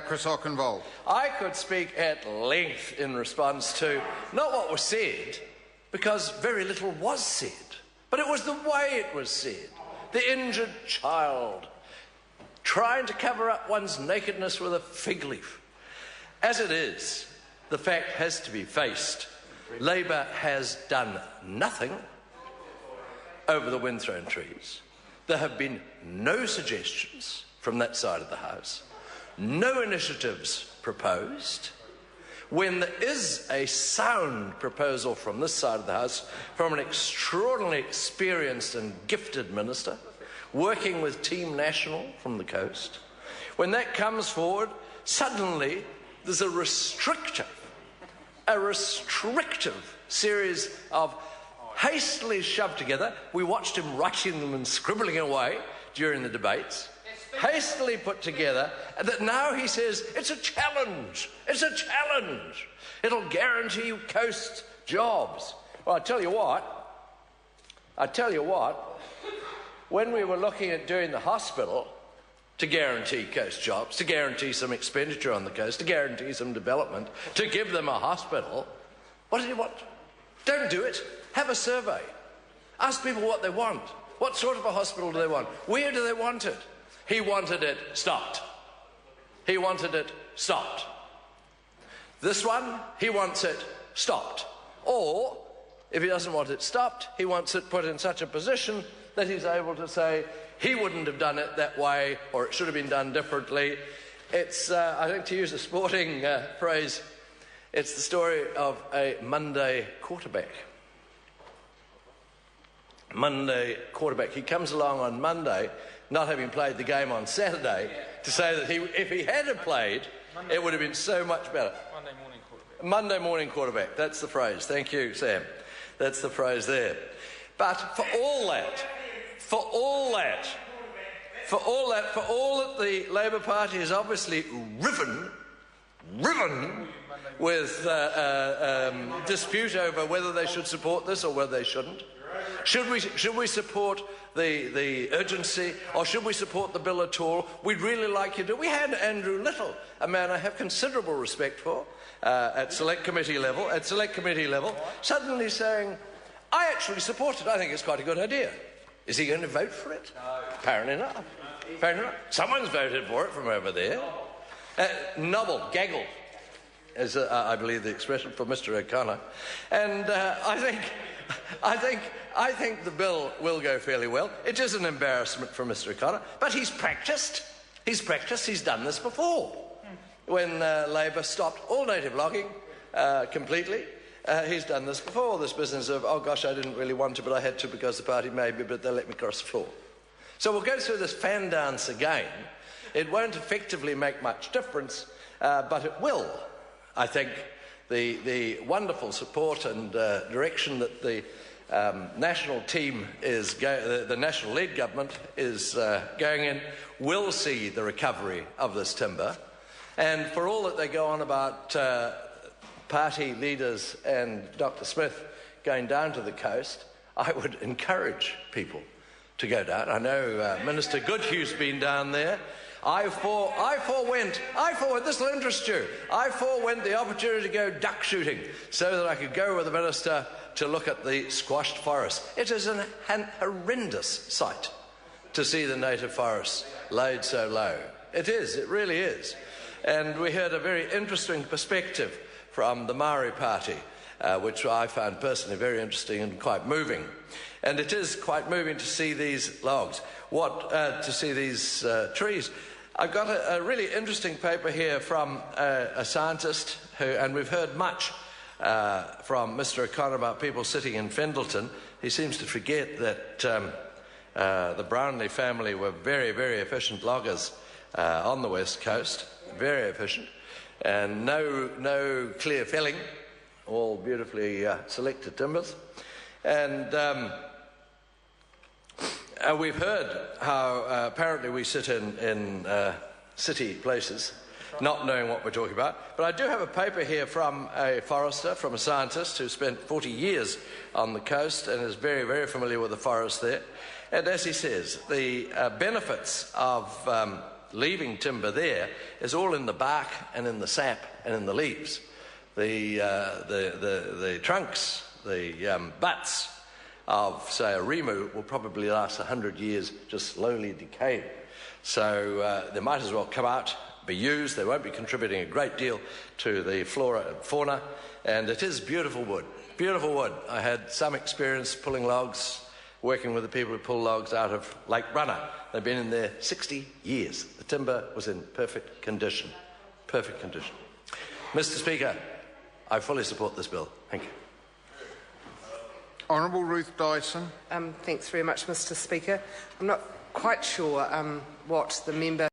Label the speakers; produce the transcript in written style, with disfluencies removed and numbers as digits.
Speaker 1: Chris Ockenvold.
Speaker 2: I could speak at length in response to not what was said, because very little was said, but it was the way it was said. The injured child, trying to cover up one's nakedness with a fig leaf. As it is, the fact has to be faced. Labour has done nothing over the wind-thrown trees. There have been no suggestions from that side of the House, no initiatives proposed. When there is a sound proposal from this side of the House, from an extraordinarily experienced and gifted minister, working with Team National from the coast, when that comes forward, suddenly there's a restrictive series of hastily shoved together. We watched him writing them and scribbling away during the debates, hastily put together, and that now he says it's a challenge. It's a challenge. It'll guarantee coast jobs. Well, I tell you what, when we were looking at doing the hospital to guarantee coast jobs, to guarantee some expenditure on the coast, to guarantee some development, to give them a hospital, what did you want? Don't do it. Have a survey. Ask people what they want. What sort of a hospital do they want? Where do they want it? He wanted it stopped. He wanted it stopped. This one, he wants it stopped. Or, if he doesn't want it stopped, he wants it put in such a position that he's able to say he wouldn't have done it that way, or it should have been done differently. It's, I think, to use a sporting phrase, it's the story of a Monday quarterback. Monday quarterback. He comes along on Monday, not having played the game on Saturday, to say that if he had played, it would have been so much better.
Speaker 3: Monday morning quarterback.
Speaker 2: Monday morning quarterback. That's the phrase. Thank you, Sam. That's the phrase there. But for all that the Labour Party is obviously riven with dispute over whether they should support this or whether they shouldn't. Should we support the urgency, or should we support the bill at all? We'd really like you to. We had Andrew Little, a man I have considerable respect for, at select committee level, suddenly saying, I actually support it. I think it's quite a good idea. Is he going to vote for it? No. Apparently not. Someone's voted for it from over there. Gaggle, is I believe the expression for Mr. O'Connor. And I think the bill will go fairly well. It is an embarrassment for Mr. O'Connor, but he's practised. He's done this before. When Labour stopped all native logging completely, he's done this before, this business of, oh gosh, I didn't really want to, but I had to because the party made me, but they let me cross the floor. So we'll go through this fan dance again. It won't effectively make much difference, but it will, I think, the wonderful support and direction that the national team is the national-led government is going in will see the recovery of this timber. And for all that they go on about party leaders and Dr. Smith going down to the coast, I would encourage people to go down. I know Minister Goodhue's been down there. I forewent, this will interest you, I forewent the opportunity to go duck shooting so that I could go with the minister to look at the squashed forest. It is an horrendous sight to see the native forest laid so low. It is, it really is. And we heard a very interesting perspective from the Maori Party, which I found personally very interesting and quite moving. And it is quite moving to see these logs, to see these trees. I've got a really interesting paper here from a scientist and we've heard much from Mr. O'Connor about people sitting in Fendleton. He seems to forget that the Brownlee family were very, very efficient loggers on the west coast, very efficient, and no clear felling, all beautifully selected timbers. And we've heard how apparently we sit in city places not knowing what we're talking about. But I do have a paper here from a forester, from a scientist who spent 40 years on the coast and is very, very familiar with the forest there. And as he says, the benefits of leaving timber there is all in the bark and in the sap and in the leaves. The trunks, the butts of, say, a rimu will probably last 100 years just slowly decaying. So they might as well come out, be used. They won't be contributing a great deal to the flora and fauna. And it is beautiful wood, beautiful wood. I had some experience pulling logs, working with the people who pull logs out of Lake Brunner. They've been in there 60 years. The timber was in perfect condition. Perfect condition. Mr. Speaker, I fully support this bill. Thank you.
Speaker 1: Honourable Ruth Dyson.
Speaker 3: Thanks very much, Mr. Speaker. I'm not quite sure what the member